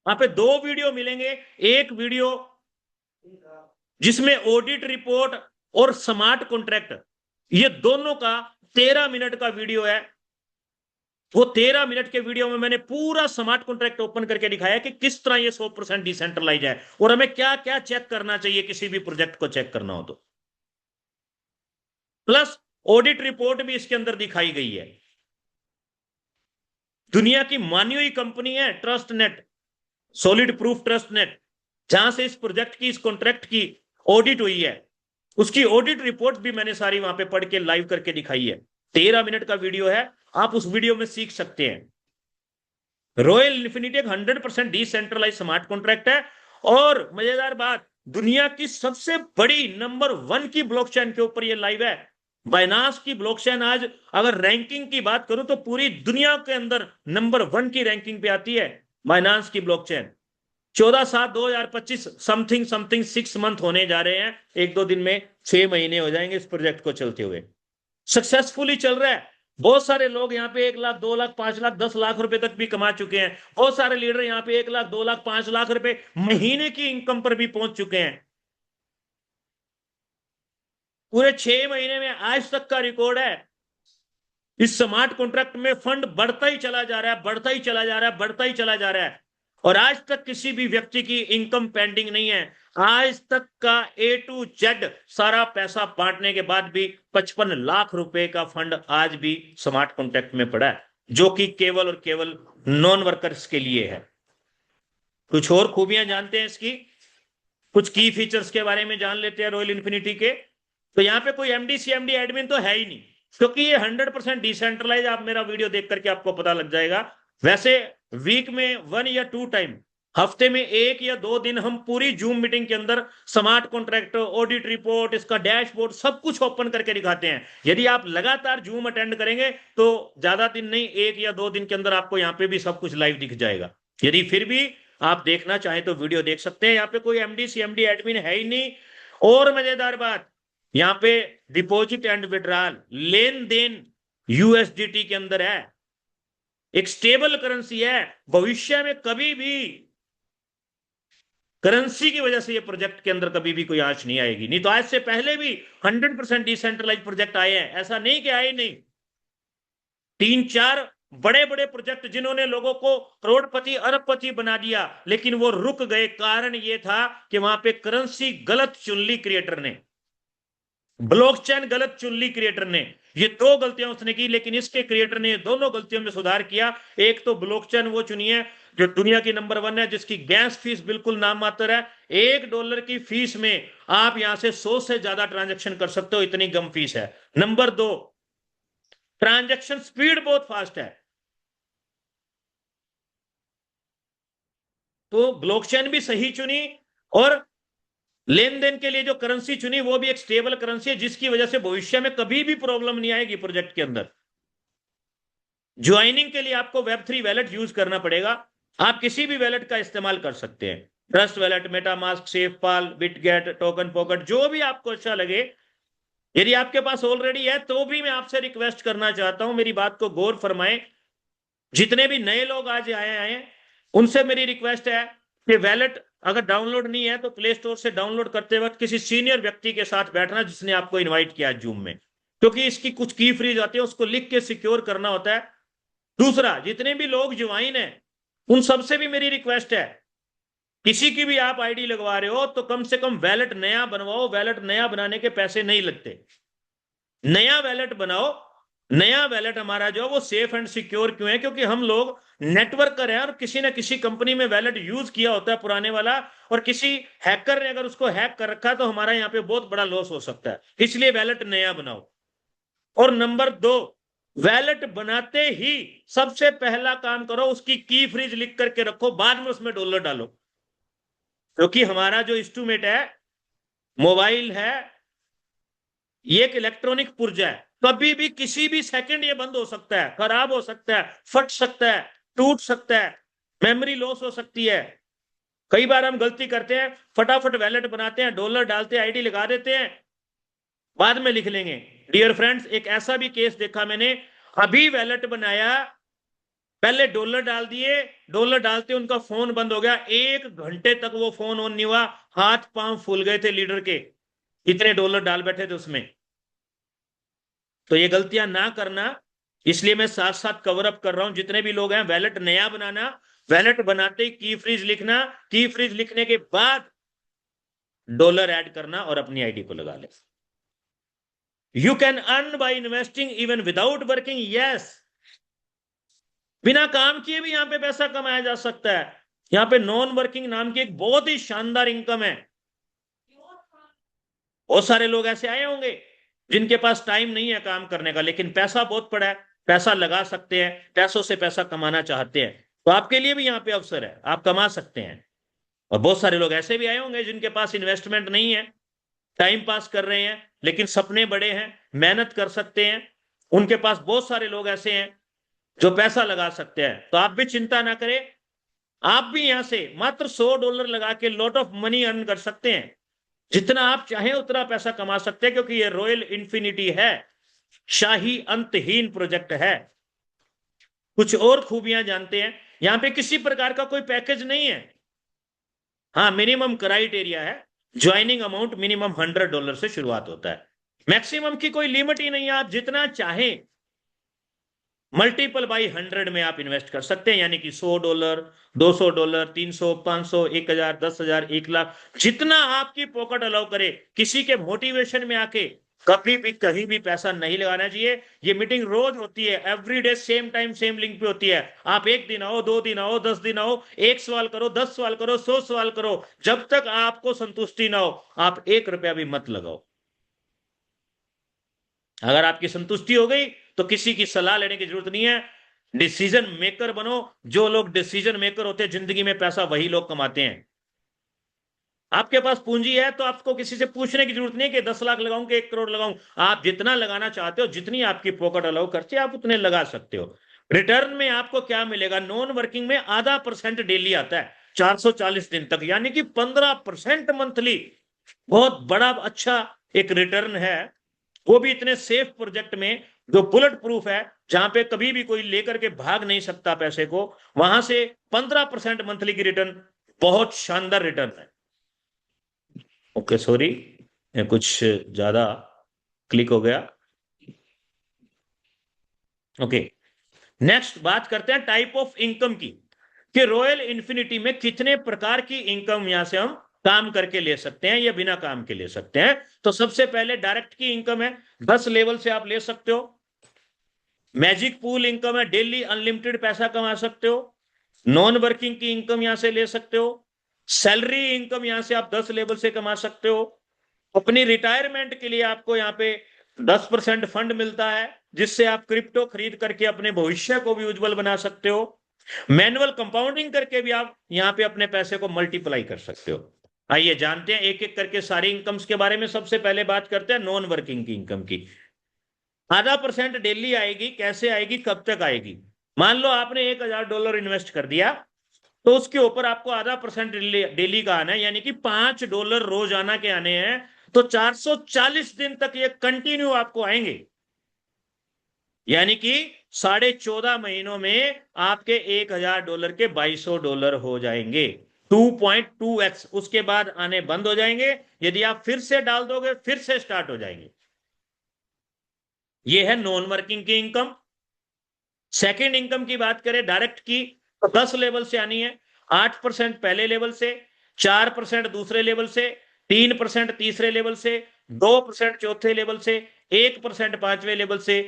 वहां पे दो वीडियो मिलेंगे। एक वीडियो जिसमें ऑडिट रिपोर्ट और स्मार्ट कॉन्ट्रैक्ट, ये दोनों का 13 मिनट का वीडियो है। वो 13 मिनट के वीडियो में मैंने पूरा स्मार्ट कॉन्ट्रैक्ट ओपन करके दिखाया कि किस तरह ये 100% डिसेंट्रलाइज है और हमें क्या क्या चेक करना चाहिए किसी भी प्रोजेक्ट को चेक करना हो तो। प्लस ऑडिट रिपोर्ट भी इसके अंदर दिखाई गई है। दुनिया की मानी हुई कंपनी है trust net, solid proof trust net, जहां से इस प्रोजेक्ट की, इस कॉन्ट्रैक्ट की ऑडिट हुई है, उसकी ऑडिट रिपोर्ट भी मैंने सारी वहां पे पढ़ के लाइव करके दिखाई है। 13 मिनट का वीडियो है, आप उस वीडियो में सीख सकते हैं। रॉयल इन्फिनिटी एक 100% डिसेंट्रलाइज स्मार्ट कॉन्ट्रैक्ट है। और मजेदार बात, दुनिया की सबसे बड़ी नंबर 1 की ब्लॉकचेन के ऊपर ये लाइव है। बाइनांस की ब्लॉकचेन आज अगर रैंकिंग की बात करूं तो पूरी दुनिया के अंदर नंबर 1 की रैंकिंग पे आती है बाइनांस की ब्लॉकचेन। 14/7/2025 समथिंग समथिंग 6 मंथ होने जा रहे हैं, एक दो दिन में 6 महीने हो जाएंगे इस प्रोजेक्ट को चलते हुए। सक्सेसफुली चल रहा है। बहुत सारे लोग यहाँ पे 1 लाख, 2 लाख, 5 लाख, 10 लाख रुपए तक भी कमा चुके हैं। बहुत सारे लीडर यहाँ पे 1 लाख, 2 लाख, 5 लाख रुपए महीने की इनकम पर भी पहुंच चुके हैं। पूरे 6 महीने में आज तक का रिकॉर्ड है। इस स्मार्ट कॉन्ट्रैक्ट में फंड बढ़ता ही चला जा रहा है, बढ़ता ही चला जा रहा है, बढ़ता ही चला जा रहा है। और आज तक किसी भी व्यक्ति की इनकम पेंडिंग नहीं है। आज तक का A to Z सारा पैसा बांटने के बाद भी 55 लाख रुपए का फंड आज भी स्मार्ट कॉन्ट्रैक्ट में पड़ा है, जो कि केवल और केवल नॉन वर्कर्स के लिए है। कुछ और खूबियां जानते हैं इसकी, कुछ की फीचर्स के बारे में जान लेते हैं रॉयल इन्फिनिटी के। तो यहाँ पे कोई एमडी सीएमडी एडमिन तो है ही नहीं, क्योंकि ये 100% डिसेंट्रलाइज। आप मेरा वीडियो देख करके आपको पता लग जाएगा। वैसे वीक में 1 या 2 टाइम, हफ्ते में 1 या 2 दिन हम पूरी जूम मीटिंग के अंदर स्मार्ट कॉन्ट्रैक्ट, ऑडिट रिपोर्ट, इसका डैशबोर्ड सब कुछ ओपन करके दिखाते हैं। यदि आप लगातार जूम अटेंड करेंगे तो ज्यादा दिन नहीं, 1 या 2 दिन के अंदर आपको यहाँ पे भी सब कुछ लाइव दिख जाएगा। यदि फिर भी आप देखना चाहें तो वीडियो देख सकते हैं। यहाँ पे कोई एमडी सीएमडी एडमिन है ही नहीं। और मजेदार बात, यहाँ पे डिपॉजिट एंड विड्रॉल, लेन देन यूएसडीटी के अंदर है। एक स्टेबल करेंसी है। भविष्य में कभी भी करेंसी की वजह से ये प्रोजेक्ट के अंदर कभी भी कोई आंच नहीं आएगी। नहीं तो आज से पहले भी 100% डिसेंट्रलाइज प्रोजेक्ट आए हैं, ऐसा नहीं कि आए नहीं। 3-4 बड़े बड़े प्रोजेक्ट जिन्होंने लोगों को करोड़पति अरबपति बना दिया, लेकिन वो रुक गए। कारण ये था कि वहां पे करेंसी गलत चुन ली क्रिएटर ने, ब्लॉकचेन गलत चुन ली क्रिएटर ने। ये दो गलतियां उसने की, लेकिन इसके क्रिएटर ने दोनों गलतियों में सुधार किया। एक तो ब्लॉकचेन वो चुनी है जो दुनिया की नंबर 1 है, जिसकी गैस फीस बिल्कुल नाम मात्र है। $1 की फीस में आप यहां से 100 से ज्यादा ट्रांजेक्शन कर सकते हो, इतनी कम फीस है। नंबर 2, ट्रांजेक्शन स्पीड बहुत फास्ट है। तो ब्लॉकचेन भी सही चुनी, और लेन देन के लिए जो करेंसी चुनी वो भी एक स्टेबल करेंसी है, जिसकी वजह से भविष्य में कभी भी प्रॉब्लम नहीं आएगी प्रोजेक्ट के अंदर। ज्वाइनिंग के लिए आपको Web3 वैलेट यूज करना पड़ेगा। आप किसी भी वैलेट का इस्तेमाल कर सकते हैं, trust wallet, metamask, safepal, bitget, token pocket, जो भी आपको अच्छा लगे। यदि आपके पास ऑलरेडी है तो भी मैं आपसे रिक्वेस्ट करना चाहता हूं, मेरी बात को गौर फरमाएं। जितने भी नए लोग आज आए हैं उनसे मेरी रिक्वेस्ट है कि वैलेट अगर डाउनलोड नहीं है तो प्ले स्टोर से डाउनलोड करते वक्त किसी सीनियर व्यक्ति के साथ बैठना जिसने आपको इनवाइट किया जूम में, क्योंकि इसकी कुछ की फ्रीज आती है, उसको लिख के सिक्योर करना होता है। दूसरा, जितने भी लोग ज्वाइन हैं उन सबसे भी मेरी रिक्वेस्ट है, किसी की भी आप आईडी लगवा रहे हो तो कम से कम वैलेट नया बनवाओ। वैलेट नया बनाने के पैसे नहीं लगते, नया वैलेट बनाओ। नया वैलेट हमारा जो है वो सेफ एंड सिक्योर क्यों है? क्योंकि हम लोग नेटवर्क कर रहे हैं और किसी ना किसी कंपनी में वैलेट यूज किया होता है पुराने वाला, और किसी हैकर ने अगर उसको हैक कर रखा है तो हमारा यहाँ पे बहुत बड़ा लॉस हो सकता है। इसलिए वैलेट नया बनाओ। और नंबर 2, वैलेट बनाते ही सबसे पहला काम करो, उसकी की फ्रीज लिख करके रखो, बाद में उसमें डॉलर डालो। क्योंकि हमारा जो इंस्ट्रूमेंट है, मोबाइल है, ये एक इलेक्ट्रॉनिक पुर्जा है। कभी भी किसी भी सेकंड ये बंद हो सकता है, खराब हो सकता है, फट सकता है, टूट सकता है, मेमोरी लॉस हो सकती है। कई बार हम गलती करते हैं, फटाफट वैलेट बनाते हैं, डॉलर डालते हैं, आईडी लगा देते हैं, बाद में लिख लेंगे। डियर फ्रेंड्स, एक ऐसा भी केस देखा मैंने, अभी वैलेट बनाया, पहले डॉलर डाल दिए, डॉलर डालते उनका फोन बंद हो गया, 1 घंटे तक वो फोन ऑन नहीं हुआ, हाथ पांव फूल गए थे लीडर के, इतने डॉलर डाल बैठे थे उसमें। तो ये गलतियां ना करना, इसलिए मैं साथ साथ कवर अप कर रहा हूं। जितने भी लोग हैं, वैलेट नया बनाना, वैलेट बनाते ही की फ्रीज लिखना, की फ्रीज लिखने के बाद डॉलर ऐड करना और अपनी आईडी को लगा ले। You can earn by investing even without working, yes, बिना काम किए भी यहां पे पैसा कमाया जा सकता है। यहां पे नॉन वर्किंग नाम की एक बहुत ही शानदार इनकम है। बहुत सारे लोग ऐसे आए होंगे जिनके पास टाइम नहीं है काम करने का, लेकिन पैसा बहुत पड़ा है, पैसा लगा सकते हैं, पैसों से पैसा कमाना चाहते हैं, तो आपके लिए भी यहाँ पे अवसर है, आप कमा सकते हैं। और बहुत सारे लोग ऐसे भी आए होंगे जिनके पास इन्वेस्टमेंट नहीं है, टाइम पास कर रहे हैं, लेकिन सपने बड़े हैं, मेहनत कर सकते हैं। उनके पास बहुत सारे लोग ऐसे हैं जो पैसा लगा सकते हैं। तो आप भी चिंता ना करें, आप भी यहां से मात्र $100 लगा के लॉट ऑफ मनी अर्न कर सकते हैं। जितना आप चाहें उतना पैसा कमा सकते हैं, क्योंकि ये रॉयल इन्फिनिटी है, शाही अंतहीन प्रोजेक्ट है। कुछ और खूबियां जानते हैं, यहां पे किसी प्रकार का कोई पैकेज नहीं है। हाँ, मिनिमम क्राइटेरिया है, ज्वाइनिंग अमाउंट मिनिमम $100 से शुरुआत होता है, मैक्सिमम की कोई लिमिट ही नहीं है। आप जितना चाहें मल्टीपल बाई 100 में आप इन्वेस्ट कर सकते हैं, यानी कि $100, $200, 300, 500, 1000, 10,000, 1 लाख, जितना आपकी पॉकेट अलाउ करे। किसी के मोटिवेशन में आके कभी भी कहीं भी पैसा नहीं लगाना चाहिए। ये मीटिंग रोज होती है, everyday same time same link पे होती है। आप 1 दिन आओ, 2 दिन आओ, 10 दिन आओ, 1 सवाल करो, 10 सवाल करो, 100 सवाल करो, जब तक आपको संतुष्टि ना हो आप 1 रुपया भी मत लगाओ। अगर आपकी संतुष्टि हो गई तो किसी की सलाह लेने की जरूरत नहीं है, डिसीजन मेकर बनो। जो लोग डिसीजन मेकर होते हैं जिंदगी में, पैसा वही लोग कमाते हैं। आपके पास पूंजी है तो आपको किसी से पूछने की जरूरत नहीं कि 10 लाख लगाऊं कि 1 करोड़ लगाऊं। आप जितना लगाना चाहते हो, जितनी आपकी पॉकेट अलाउ करती है, आप उतने लगा सकते हो। रिटर्न में आपको क्या मिलेगा? नॉन वर्किंग में ½ % डेली आता है, 440 दिन तक, यानी कि 15% मंथली। बहुत बड़ा अच्छा एक रिटर्न है, वो भी इतने सेफ प्रोजेक्ट में जो बुलेट प्रूफ है, जहां पे कभी भी कोई लेकर के भाग नहीं सकता पैसे को। वहां से 15% मंथली की रिटर्न, बहुत शानदार रिटर्न है। ओके, सॉरी, कुछ ज्यादा क्लिक हो गया। ओके, नेक्स्ट बात करते हैं टाइप ऑफ इनकम की, कि रॉयल इन्फिनिटी में कितने प्रकार की इनकम यहां से हम काम करके ले सकते हैं या बिना काम के ले सकते हैं। तो सबसे पहले डायरेक्ट की इनकम है, 10 लेवल से आप ले सकते हो। मैजिक पूल इनकम है, डेली अनलिमिटेड पैसा कमा सकते हो। नॉन वर्किंग की इनकम यहां से ले सकते हो। सैलरी इनकम यहां से आप 10 लेवल से कमा सकते हो। अपनी रिटायरमेंट के लिए आपको यहाँ पे 10% फंड मिलता है, जिससे आप क्रिप्टो खरीद करके अपने भविष्य को भी उज्जवल बना सकते हो। मैनुअल कंपाउंडिंग करके भी आप यहाँ पे अपने पैसे को मल्टीप्लाई कर सकते हो। आइए जानते हैं एक एक करके सारी इनकम्स के बारे में। सबसे पहले बात करते हैं नॉन वर्किंग की इनकम की। ½ % डेली आएगी, कैसे आएगी, कब तक आएगी? मान लो आपने $1000 इन्वेस्ट कर दिया, तो उसके ऊपर आपको ½ % डेली का आना है, यानी कि $5 रोजाना के आने हैं। तो 440 दिन तक ये कंटिन्यू आपको आएंगे, यानी कि 14.5 महीनों में आपके $1000 के $2200 हो जाएंगे, 2.2x। उसके बाद आने बंद हो जाएंगे, यदि आप फिर से डाल दोगे फिर से स्टार्ट हो जाएंगे। ये है नॉन वर्किंग की इनकम। सेकेंड इनकम की बात करें डायरेक्ट की, तो 10 लेवल से आनी है। 8% पहले लेवल से, 4% दूसरे लेवल से, 3% तीसरे लेवल से, 2% चौथे लेवल से, 1% पांचवें लेवल से,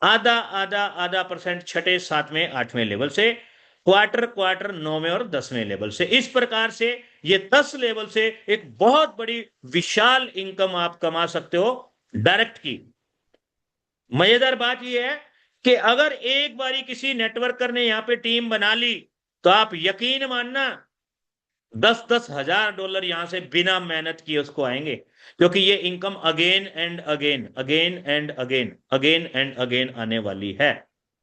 आधा आधा आधा परसेंट छठे, सातवें, आठवें लेवल से, क्वार्टर क्वार्टर 9वें और 10वें लेवल से। इस प्रकार से ये 10 लेवल से एक बहुत बड़ी विशाल इनकम आप कमा सकते हो डायरेक्ट की। मजेदार बात यह है कि अगर एक बारी किसी नेटवर्कर ने यहां पे टीम बना ली, तो आप यकीन मानना 10-10 हजार डॉलर यहां से बिना मेहनत किए उसको आएंगे, क्योंकि ये income again and again, again and again, again and again आने वाली है।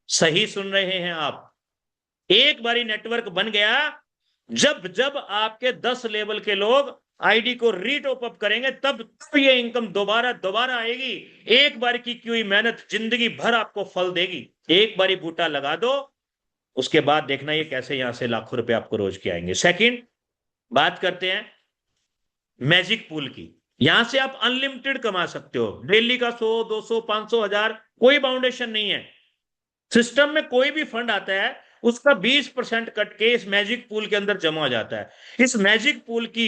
सही सुन रहे हैं आप? एक बारी नेटवर्क बन गया, जब जब आपके 10 लेवल के लोग आईडी को रीटॉप अप करेंगे, तब तब ये इनकम दोबारा दोबारा आएगी। एक बार की की हुई मेहनत जिंदगी भर आपको फल देगी। एक बारी बूटा लगा दो, उसके बाद देखना ये कैसे यहां से लाखों रुपए आपको रोज के आएंगे। सेकंड, बात करते हैं मैजिक पूल की। यहां से आप अनलिमिटेड कमा सकते हो, डेली का 100, 200, 500, 1000, कोई बाउंडेशन नहीं है। सिस्टम में कोई भी फंड आता है उसका 20% कट के इस मैजिक पूल के अंदर जमा हो जाता है। इस मैजिक पूल की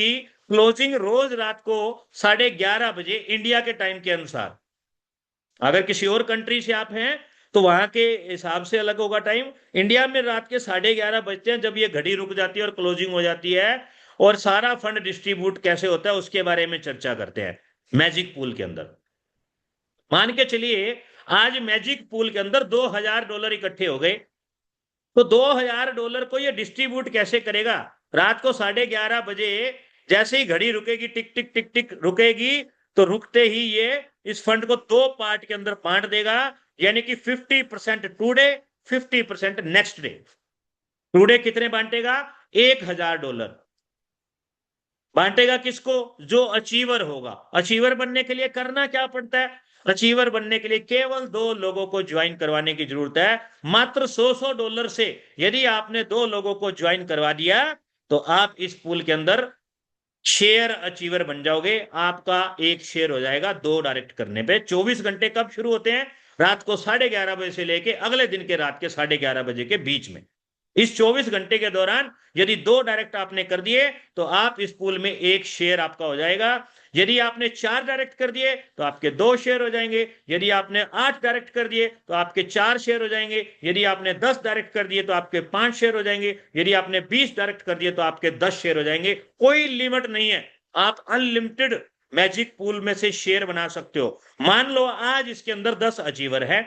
क्लोजिंग रोज रात को 11:30 बजे इंडिया के टाइम के अनुसार। अगर किसी और कंट्री से आप हैं तो वहां के हिसाब से अलग होगा टाइम। इंडिया में रात के 11:30 बजते हैं जब ये घड़ी रुक जाती है और क्लोजिंग हो जाती है, और सारा फंड डिस्ट्रीब्यूट कैसे होता है उसके बारे में चर्चा करते हैं मैजिक पूल के अंदर। मान के चलिए आज मैजिक पूल के अंदर $2000 इकट्ठे हो गए, तो $2000 को ये डिस्ट्रीब्यूट कैसे करेगा? रात को 11:30 बजे जैसे ही घड़ी रुकेगी, टिक टिक टिक टिक रुकेगी, तो रुकते ही ये इस फंड को दो पार्ट के अंदर बांट देगा, यानी कि 50% टूडे, 50% नेक्स्ट डे। टूडे कितने बांटेगा? $1000 बांटेगा। किसको? जो अचीवर होगा। अचीवर बनने के लिए करना क्या पड़ता है? अचीवर बनने के लिए केवल 2 लोगों को ज्वाइन करवाने की जरूरत है, मात्र $100 से। यदि आपने 2 लोगों को ज्वाइन करवा दिया तो आप इस पूल के अंदर शेयर अचीवर बन जाओगे। आपका एक शेयर हो जाएगा 2 डायरेक्ट करने पे। 24 घंटे कब शुरू होते हैं? रात को 11:30 बजे से लेके अगले दिन के रात के 11:30 बजे के बीच में। इस 24 घंटे के दौरान यदि 2 डायरेक्ट आपने कर दिए तो आप इस पूल में एक शेयर आपका हो जाएगा। यदि आपने 4 डायरेक्ट कर दिए तो आपके 2 शेयर हो जाएंगे। यदि आपने 8 डायरेक्ट कर दिए तो आपके 4 शेयर हो जाएंगे। यदि आपने 10 डायरेक्ट कर दिए तो आपके 5 शेयर हो जाएंगे। यदि आपने 20 डायरेक्ट कर दिए तो आपके 10 शेयर हो जाएंगे। कोई लिमिट नहीं है, आप अनलिमिटेड मैजिक पूल में से शेयर बना सकते हो। मान लो आज इसके अंदर 10 अचीवर है।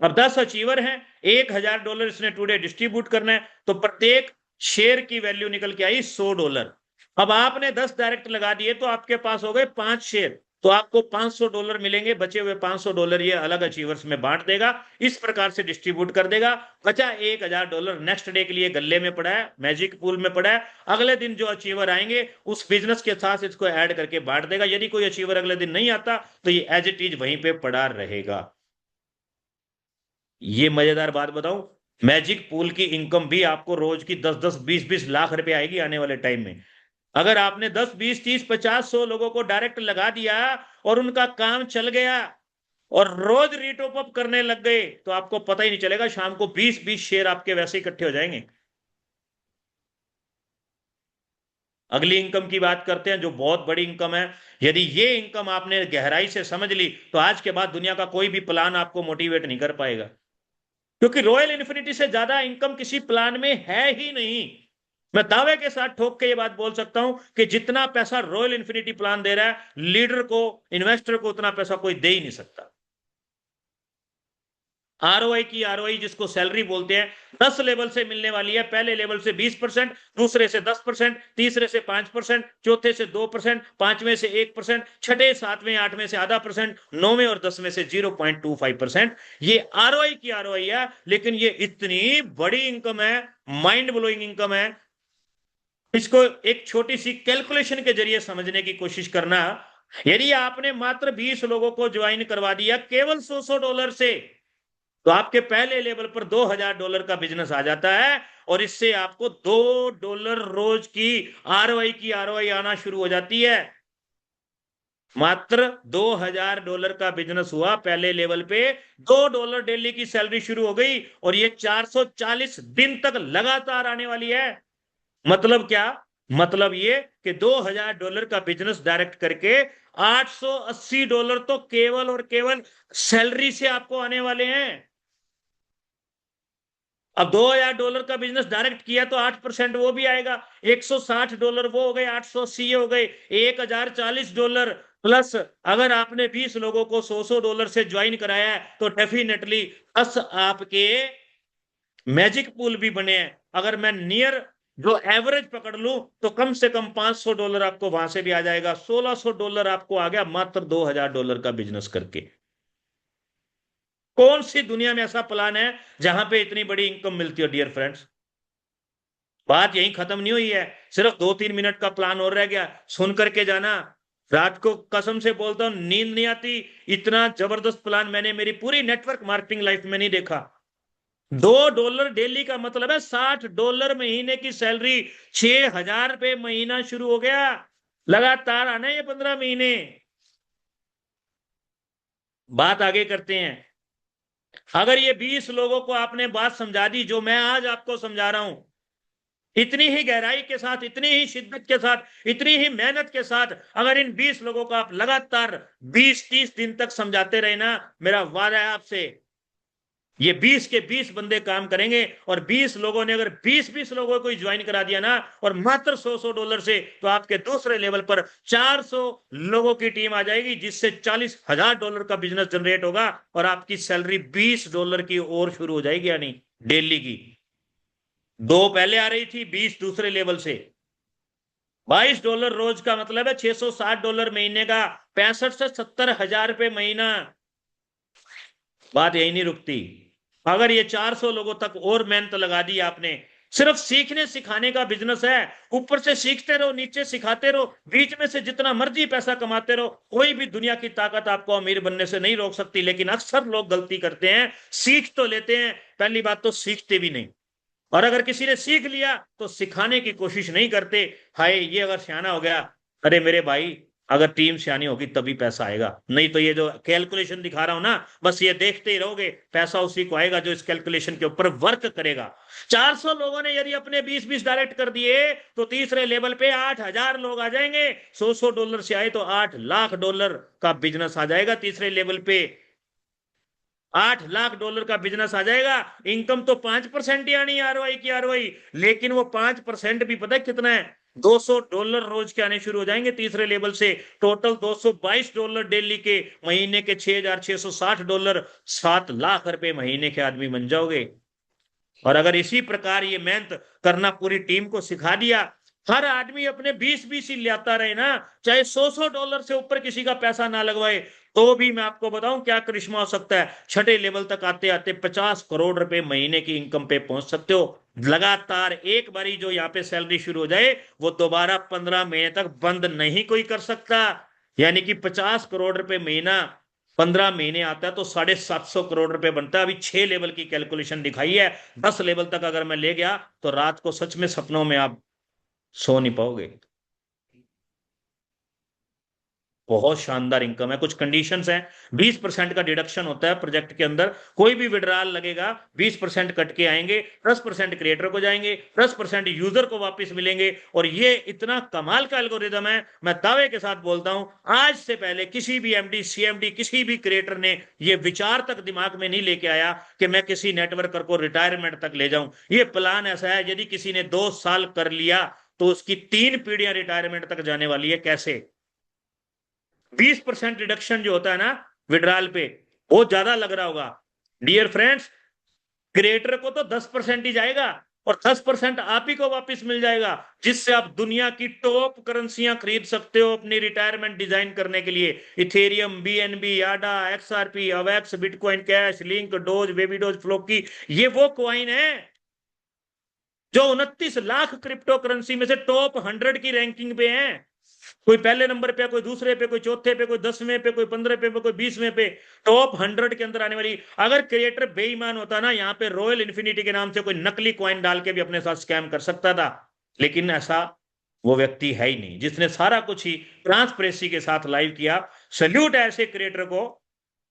अब 10 अचीवर हैं, $1000 इसने टुडे डिस्ट्रीब्यूट करना है, तो प्रत्येक शेयर की वैल्यू निकल के आई $100। अब आपने 10 डायरेक्ट लगा दिए तो आपके पास हो गए 5 शेयर, तो आपको $500 मिलेंगे। बचे हुए $500 ये अलग अचीवर्स में बांट देगा, इस प्रकार से डिस्ट्रीब्यूट कर देगा। बचा $1000 नेक्स्ट डे के लिए गल्ले में पड़ा है, मैजिक पूल में पड़ा है। अगले दिन जो अचीवर आएंगे उस बिजनेस के साथ इसको ऐड करके बांट देगा। यदि कोई अचीवर अगले दिन नहीं आता तो ये एज इट इज वहीं पे पड़ा रहेगा। ये मजेदार बात बताऊं, मैजिक पूल की इनकम भी आपको रोज की 10-10, 20-20 लाख रुपए आएगी आने वाले टाइम में। अगर आपने 10, 20, 30, 50, 100 लोगों को डायरेक्ट लगा दिया और उनका काम चल गया और रोज रीटॉप अप करने लग गए तो आपको पता ही नहीं चलेगा, शाम को 20-20 शेयर आपके वैसे इकट्ठे हो जाएंगे। अगली इनकम की बात करते हैं जो बहुत बड़ी इनकम है। यदि ये इनकम आपने गहराई से समझ ली तो आज के बाद दुनिया का कोई भी प्लान आपको मोटिवेट नहीं कर पाएगा, क्योंकि रॉयल इन्फिनिटी से ज्यादा इनकम किसी प्लान में है ही नहीं। मैं दावे के साथ ठोक के ये बात बोल सकता हूं कि जितना पैसा रॉयल इन्फिनिटी प्लान दे रहा है लीडर को, इन्वेस्टर को, उतना पैसा कोई दे ही नहीं सकता। आरओआई की, आरओआई जिसको सैलरी बोलते हैं, 10 लेवल से मिलने वाली है। पहले लेवल से 20%, दूसरे से 10%, तीसरे से 5%, चौथे से 2%, पांचवें से 1%, छठे, सातवें, आठवें से आधा परसेंट, नौवें और 10वें से 0.25%। ये आरओआई की आरओआई है, लेकिन ये इतनी बड़ी इनकम है, माइंड ब्लोइंग इनकम है। इसको एक छोटी सी कैलकुलेशन के जरिए समझने की कोशिश करना। यदि आपने मात्र 20 लोगों को ज्वाइन करवा दिया केवल $100 से, तो आपके पहले लेवल पर $2000 का बिजनेस आ जाता है, और इससे आपको $2 रोज की आरओआई आना शुरू हो जाती है। मात्र $2000 का बिजनेस हुआ पहले लेवल पे, $2 डेली की सैलरी शुरू हो गई, और ये 440 दिन तक लगातार आने वाली है। मतलब क्या? मतलब ये कि $2000 का बिजनेस डायरेक्ट करके $880 तो केवल और केवल सैलरी से आपको आने वाले हैं। अब $2000 का बिजनेस डायरेक्ट किया तो 8% वो भी आएगा, $160 वो हो गए, 880 हो गए, $1040 प्लस अगर आपने 20 लोगों को $100 से ज्वाइन कराया है तो डेफिनेटली 10 आपके मैजिक पूल भी बने हैं। अगर मैं नियर जो एवरेज पकड़ लूं तो कम से कम $500 आपको वहां से भी आ जाएगा। $1600 आपको आ गया मात्र $2000 का बिजनेस करके। कौन सी दुनिया में ऐसा प्लान है जहां पे इतनी बड़ी इनकम मिलती है? डियर फ्रेंड्स, बात यहीं खत्म नहीं हुई है, सिर्फ 2-3 मिनट का प्लान और रह गया। सुन करके जाना, रात को कसम से बोलता हूं नींद नहीं आती, इतना जबरदस्त प्लान मैंने मेरी पूरी नेटवर्क मार्केटिंग लाइफ में नहीं देखा। $2 डेली का मतलब है $60 महीने की सैलरी, $6,000 महीना शुरू हो गया, लगातार आना ये 15 महीने। बात आगे करते हैं। अगर ये 20 लोगों को आपने बात समझा दी जो मैं आज आपको समझा रहा हूं, इतनी ही गहराई के साथ, इतनी ही शिद्दत के साथ, इतनी ही मेहनत के साथ, अगर इन 20 लोगों को आप लगातार 20-30 दिन तक समझाते रहे ना, मेरा वादा है आपसे, ये 20 के 20 बंदे काम करेंगे। और 20 लोगों ने अगर 20-20 लोगों को ज्वाइन करा दिया ना, और मात्र $100 से, तो आपके दूसरे लेवल पर 400 लोगों की टीम आ जाएगी, जिससे $40,000 का बिजनेस जनरेट होगा, और आपकी सैलरी $20 की और शुरू हो जाएगी, यानी डेली की। 2 पहले आ रही थी, 20 दूसरे लेवल से। $22 रोज का मतलब है $660 महीने का, 65 से 70,000 महीना। बात यही नहीं रुकती। अगर ये 400 लोगों तक और मेहनत लगा दी आपने, सिर्फ सीखने सिखाने का बिजनेस है, ऊपर से सीखते रहो, नीचे सिखाते रहो, बीच में से जितना मर्जी पैसा कमाते रहो, कोई भी दुनिया की ताकत आपको अमीर बनने से नहीं रोक सकती। लेकिन अक्सर लोग गलती करते हैं, सीख तो लेते हैं, पहली बात तो सीखते भी नहीं, और अगर किसी ने सीख लिया तो सिखाने की कोशिश नहीं करते। हाय ये अगर सियाना हो गया, अरे मेरे भाई, अगर टीम सियानी होगी तभी पैसा आएगा, नहीं तो ये जो कैलकुलेशन दिखा रहा हूं ना, बस ये देखते ही रहोगे, पैसा उसी को आएगा जो इस कैलकुलेशन के ऊपर वर्क करेगा। 400 लोगों ने यदि अपने 20-20 डायरेक्ट कर दिए, तो तीसरे लेवल पे 8,000 लोग आ जाएंगे। $100 से आए तो $8 लाख का बिजनेस आ जाएगा तीसरे लेवल पे। $8 लाख का बिजनेस आ जाएगा। इनकम तो 5% ही आनी आरओआई की आरओआई, लेकिन वो 5% भी पता है कितना है? $200 रोज के आने शुरू हो जाएंगे तीसरे लेवल से। टोटल $222 डेली के, महीने के $6,660, $7 लाख महीने के आदमी बन जाओगे। और अगर इसी प्रकार ये मेहनत करना पूरी टीम को सिखा दिया, हर आदमी अपने 20-20 ही लाता रहे ना, चाहे $100 से ऊपर किसी का पैसा ना लगवाए, तो भी मैं आपको बताऊं क्या करिश्मा हो सकता है। छठे लेवल तक आते आते $50 करोड़ महीने की इनकम पे पहुंच सकते हो। लगातार एक बारी जो यहाँ पे सैलरी शुरू हो जाए, वो दोबारा 15 महीने तक बंद नहीं कोई कर सकता। यानी कि $50 करोड़ महीना 15 महीने आता है तो $750 बनता है। अभी 6 लेवल की कैलकुलेशन दिखाई है, 10 लेवल तक अगर मैं ले गया तो रात को सच में सपनों में आप सो नहीं पाओगे। बहुत शानदार इनकम है। कुछ कंडीशंस हैं, 20% का डिडक्शन होता है प्रोजेक्ट के अंदर, कोई भी विड्रॉल लगेगा 20% कट के आएंगे, 10% क्रिएटर को जाएंगे, 10% यूजर को वापस मिलेंगे। और ये इतना कमाल का एल्गोरिदम है, मैं दावे के साथ बोलता हूं, आज से पहले किसी भी एमडी सीएमडी किसी भी क्रिएटर ने ये विचार तक दिमाग में नहीं लेके आया कि मैं किसी नेटवर्कर को रिटायरमेंट तक ले जाऊं। ये प्लान ऐसा है, यदि किसी ने 2 साल कर लिया तो उसकी 3 पीढ़ियां रिटायरमेंट तक जाने वाली है। कैसे? 20% रिडक्शन जो होता है ना विड्रॉल पे, बहुत ज्यादा लग रहा होगा। डियर फ्रेंड्स, क्रिएटर को तो 10% ही जाएगा, और 10% आप ही को वापस मिल जाएगा, जिससे आप दुनिया की टॉप करेंसियां खरीद सकते हो अपनी रिटायरमेंट डिजाइन करने के लिए। Ethereum, BNB, ada, XRP, avax, bitcoin cash, link, doge, baby doge, floki, ये वो कॉइन है जो 29 लाख क्रिप्टो करेंसी में से टॉप 100 की रैंकिंग पे है। कोई पहले नंबर पे, कोई दूसरे पे, कोई चौथे पे, कोई 10वें पे, कोई 15 पे, कोई 20वें पे, टॉप 100 के अंदर आने वाली। अगर क्रिएटर बेईमान होता ना, यहाँ पे रॉयल इन्फिनिटी के नाम से कोई नकली कॉइन डाल के भी अपने साथ स्कैम कर सकता था, लेकिन ऐसा वो व्यक्ति है ही नहीं, जिसने सारा कुछ ही ट्रांसपेरेंसी के साथ लाइव किया। सल्यूट है ऐसे क्रिएटर को,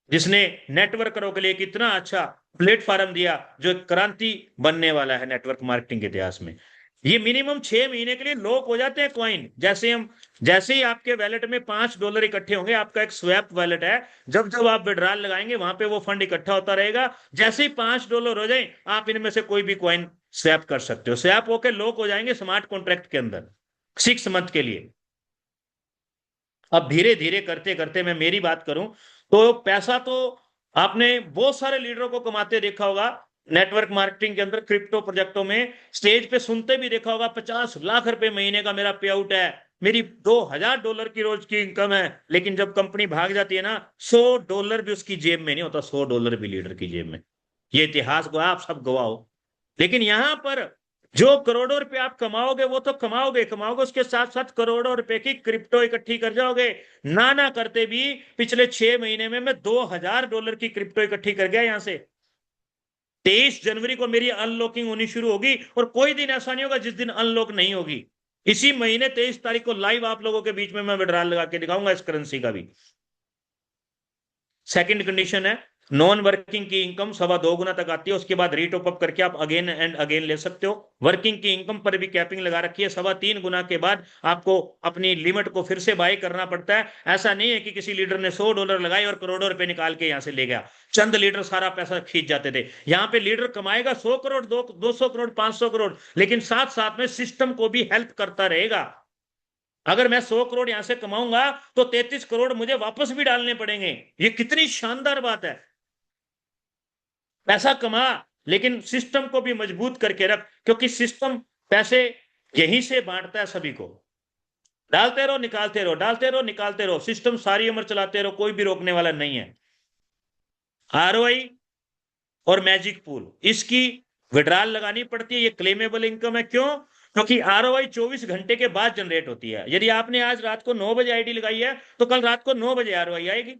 जिसने नेटवर्करों के लिए कितना अच्छा प्लेटफॉर्म दिया, जो क्रांति बनने वाला है नेटवर्क मार्केटिंग के इतिहास में। ये मिनिमम 6 महीने के लिए लॉक हो जाते हैं कॉइन। जैसे ही आपके वैलेट में $5 इकट्ठे होंगे, आपका एक स्वैप वैलेट है, जब जब आप विड्रॉल लगाएंगे वहां पे वो फंड इकट्ठा होता रहेगा। जैसे ही $5 हो जाए, आप इनमें से कोई भी कॉइन स्वैप कर सकते हो। स्वैप होकर लॉक हो जाएंगे स्मार्ट कॉन्ट्रैक्ट के अंदर 6 मंथ के लिए। अब धीरे धीरे करते करते मैं मेरी बात करूं, तो पैसा तो आपने बहुत सारे लीडरों को कमाते देखा होगा नेटवर्क मार्केटिंग के अंदर, क्रिप्टो प्रोजेक्टों में, स्टेज पे सुनते भी देखा होगा, $50 लाख महीने का मेरा पे आउट है, मेरी $2,000 की रोज की इनकम है। लेकिन जब कंपनी भाग जाती है ना, $100 भी उसकी जेब में नहीं होता, $100 भी लीडर की जेब में। ये इतिहास को आप सब गवाह हो। लेकिन यहां पर जो करोड़ों रुपए आप कमाओगे, वो तो कमाओगे कमाओगे, उसके साथ साथ करोड़ों रुपए की क्रिप्टो इकट्ठी कर जाओगे। ना करते भी पिछले 6 महीने में मैं $2,000 की क्रिप्टो इकट्ठी कर गया यहां से। 23 जनवरी को मेरी अनलॉकिंग होनी शुरू होगी और कोई दिन ऐसा नहीं होगा जिस दिन अनलॉक नहीं होगी। इसी महीने 23 तारीख को लाइव आप लोगों के बीच में मैं विड्रॉल लगा के दिखाऊंगा इस करेंसी का भी। सेकंड कंडीशन है नॉन वर्किंग की इनकम 2.25 गुना तक आती है, उसके बाद रीटॉप अप करके आप अगेन एंड अगेन ले सकते हो। वर्किंग की इनकम पर भी कैपिंग लगा रखी है, 3.25 गुना के बाद आपको अपनी लिमिट को फिर से बाय करना पड़ता है। ऐसा नहीं है कि किसी लीडर ने $100 लगाए और करोड़ों रुपए निकाल के यहां से ले गया, चंद लीडर सारा पैसा खींच जाते थे। यहाँ पे लीडर कमाएगा 100 करोड़, 200 करोड़, 500 करोड़, लेकिन साथ साथ में सिस्टम को भी हेल्प करता रहेगा। अगर मैं 100 करोड़ यहां से कमाऊंगा तो 33 करोड़ मुझे वापस भी डालने पड़ेंगे। ये कितनी शानदार बात है। पैसा कमा लेकिन सिस्टम को भी मजबूत करके रख, क्योंकि सिस्टम पैसे यहीं से बांटता है सभी को। डालते रहो निकालते रहो, डालते रहो निकालते रहो, सिस्टम सारी उम्र चलाते रहो, कोई भी रोकने वाला नहीं है। आरओआई और मैजिक पूल, इसकी विड्रॉल लगानी पड़ती है, ये क्लेमेबल इनकम है। क्यों? क्योंकि आरओआई 24 घंटे के बाद जनरेट होती है। यदि आपने आज रात को 9 बजे आईडी लगाई है तो कल रात को 9 बजे आरओआई आएगी।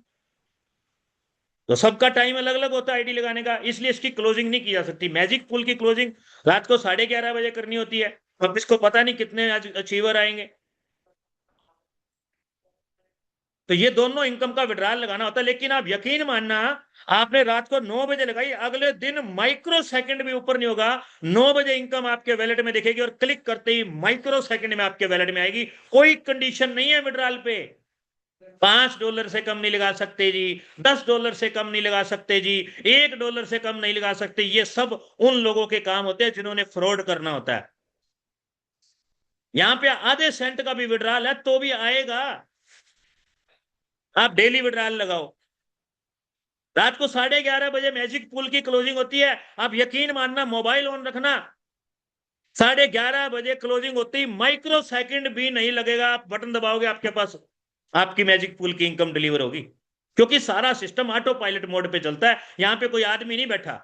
तो सबका टाइम अलग अलग होता है आईडी लगाने का, इसलिए इसकी क्लोजिंग नहीं की जा सकती। मैजिक पूल की क्लोजिंग रात को 11:30 बजे करनी होती है। अब इसको पता नहीं कितने आज अचीवर आएंगे। तो ये दोनों इनकम का विड्रॉल लगाना होता है। लेकिन आप यकीन मानना, आपने रात को 9 बजे लगाई, अगले दिन माइक्रो सेकंड भी ऊपर नहीं होगा, 9 बजे इनकम आपके वैलेट में दिखेगी और क्लिक करते ही माइक्रो सेकंड में आपके वैलेट में आएगी। कोई कंडीशन नहीं है विड्रॉल पे। $5 से कम नहीं लगा सकते जी, $10 से कम नहीं लगा सकते जी, $1 से कम नहीं लगा सकते। ये सब उन लोगों के काम होते हैं जिन्होंने फ्रॉड करना होता है। यहां पे आधे सेंट का भी विड्रॉल है तो भी आएगा। आप डेली विड्रॉल लगाओ। रात को 11:30 बजे मैजिक पूल की क्लोजिंग होती है। आप यकीन मानना, मोबाइल ऑन रखना, 11:30 बजे क्लोजिंग होती, माइक्रो सेकंड भी नहीं लगेगा, आप बटन दबाओगे आपके पास आपकी मैजिक पूल की इनकम डिलीवर होगी। क्योंकि सारा सिस्टम ऑटो पायलट मोड पे चलता है, यहां पे कोई आदमी नहीं बैठा।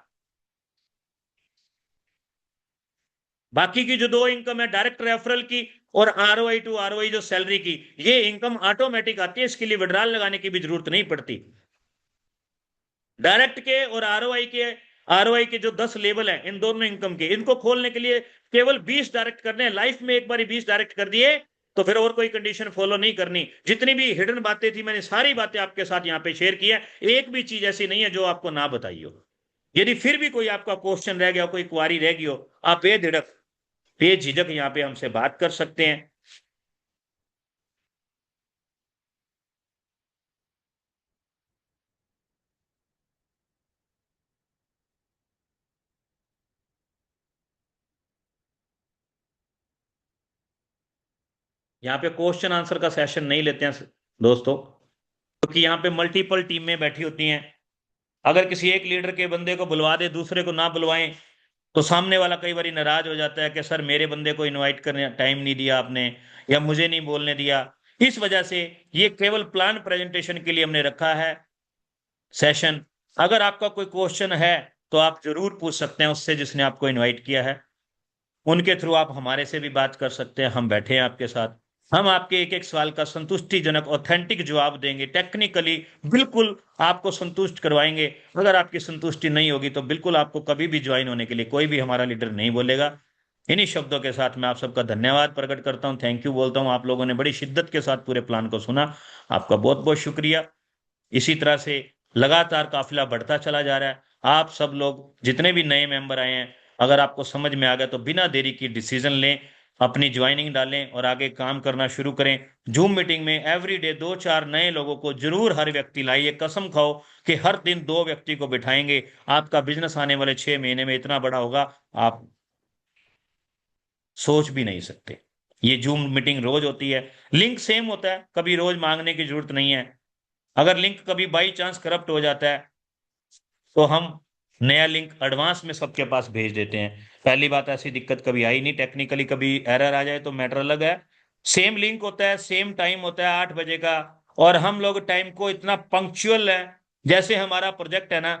बाकी की जो दो इनकम है, डायरेक्ट रेफरल की और आरओआई टू आरओआई जो सैलरी की, ये इनकम ऑटोमेटिक आती है, इसके लिए विड्रॉल लगाने की भी जरूरत नहीं पड़ती। डायरेक्ट के और आरओआई के जो 10 लेवल हैं इन दोनों इनकम के, इनको खोलने के लिए केवल 20 डायरेक्ट करने हैं। लाइफ में एक बार 20 डायरेक्ट कर दिए तो फिर और कोई कंडीशन फॉलो नहीं करनी। जितनी भी हिडन बातें थी मैंने सारी बातें आपके साथ यहाँ पे शेयर की है, एक भी चीज ऐसी नहीं है जो आपको ना बताई हो। यदि फिर भी कोई आपका क्वेश्चन रह गया, कोई क्वारी रह गई हो, आप बेझिझक यहाँ पे हमसे बात कर सकते हैं। यहाँ पे क्वेश्चन आंसर का सेशन नहीं लेते हैं दोस्तों, क्योंकि यहाँ पे मल्टीपल टीमें बैठी होती हैं। अगर किसी एक लीडर के बंदे को बुलवा दे, दूसरे को ना बुलवाएं, तो सामने वाला कई बार नाराज हो जाता है कि सर मेरे बंदे को इनवाइट करने टाइम नहीं दिया आपने, या मुझे नहीं बोलने दिया। इस वजह से ये केवल प्लान प्रेजेंटेशन के लिए हमने रखा है सेशन। अगर आपका कोई क्वेश्चन है तो आप जरूर पूछ सकते हैं उससे जिसने आपको इनवाइट किया है। उनके थ्रू आप हमारे से भी बात कर सकते हैं, हम बैठे हैं आपके साथ। हम आपके एक एक सवाल का संतुष्टिजनक ऑथेंटिक जवाब देंगे, टेक्निकली बिल्कुल आपको संतुष्ट करवाएंगे। अगर आपकी संतुष्टि नहीं होगी तो बिल्कुल आपको कभी भी ज्वाइन होने के लिए कोई भी हमारा लीडर नहीं बोलेगा। इन्हीं शब्दों के साथ मैं आप सबका धन्यवाद प्रकट करता हूं, थैंक यू बोलता हूं। आप लोगों ने बड़ी शिद्दत के साथ पूरे प्लान को सुना, आपका बहुत बहुत शुक्रिया। इसी तरह से लगातार काफिला बढ़ता चला जा रहा है। आप सब लोग जितने भी नए मेंबर आए हैं, अगर आपको समझ में आ गया तो बिना देरी की डिसीजन लें, अपनी ज्वाइनिंग डालें और आगे काम करना शुरू करें। जूम मीटिंग में एवरीडे 2-4 नए लोगों को जरूर हर व्यक्ति लाइए। कसम खाओ कि हर दिन 2 व्यक्ति को बिठाएंगे, आपका बिजनेस आने वाले 6 महीने में इतना बड़ा होगा आप सोच भी नहीं सकते। ये जूम मीटिंग रोज होती है, लिंक सेम होता है, कभी रोज मांगने की जरूरत नहीं है। अगर लिंक कभी बाई चांस करप्ट हो जाता है तो हम नया लिंक एडवांस में सबके पास भेज देते हैं। पहली बात, ऐसी दिक्कत कभी आई नहीं। टेक्निकली कभी एरर आ जाए तो मैटर अलग है। सेम लिंक होता है, सेम टाइम होता है 8 बजे का, और हम लोग टाइम को इतना पंक्चुअल है। जैसे हमारा प्रोजेक्ट है ना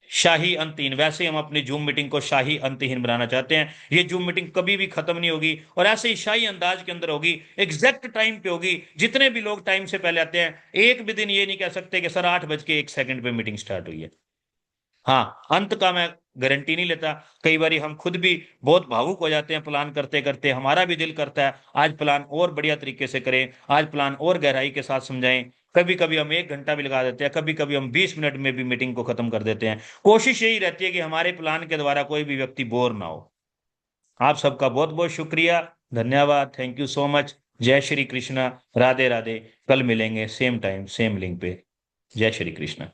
शाही अंतहीन, वैसे हम अपनी जूम मीटिंग को शाही अंतहीन बनाना चाहते हैं। ये जूम मीटिंग कभी भी खत्म नहीं होगी और ऐसे ही शाही अंदाज के अंदर होगी, एग्जैक्ट टाइम पे होगी। जितने भी लोग टाइम से पहले आते हैं, एक भी दिन ये नहीं कह सकते कि सर 8 बज के 1 सेकंड पे मीटिंग स्टार्ट हुई है। हाँ, अंत का मैं गारंटी नहीं लेता। कई बार हम खुद भी बहुत भावुक हो जाते हैं प्लान करते करते, हमारा भी दिल करता है आज प्लान और बढ़िया तरीके से करें, आज प्लान और गहराई के साथ समझाएं। कभी कभी हम 1 घंटा भी लगा देते हैं, कभी कभी हम 20 मिनट में भी मीटिंग को खत्म कर देते हैं। कोशिश यही रहती है कि हमारे प्लान के द्वारा कोई भी व्यक्ति बोर ना हो। आप सबका बहुत बहुत शुक्रिया, धन्यवाद, थैंक यू सो मच। जय श्री कृष्णा, राधे राधे। कल मिलेंगे सेम टाइम सेम लिंक पे। जय श्री कृष्णा।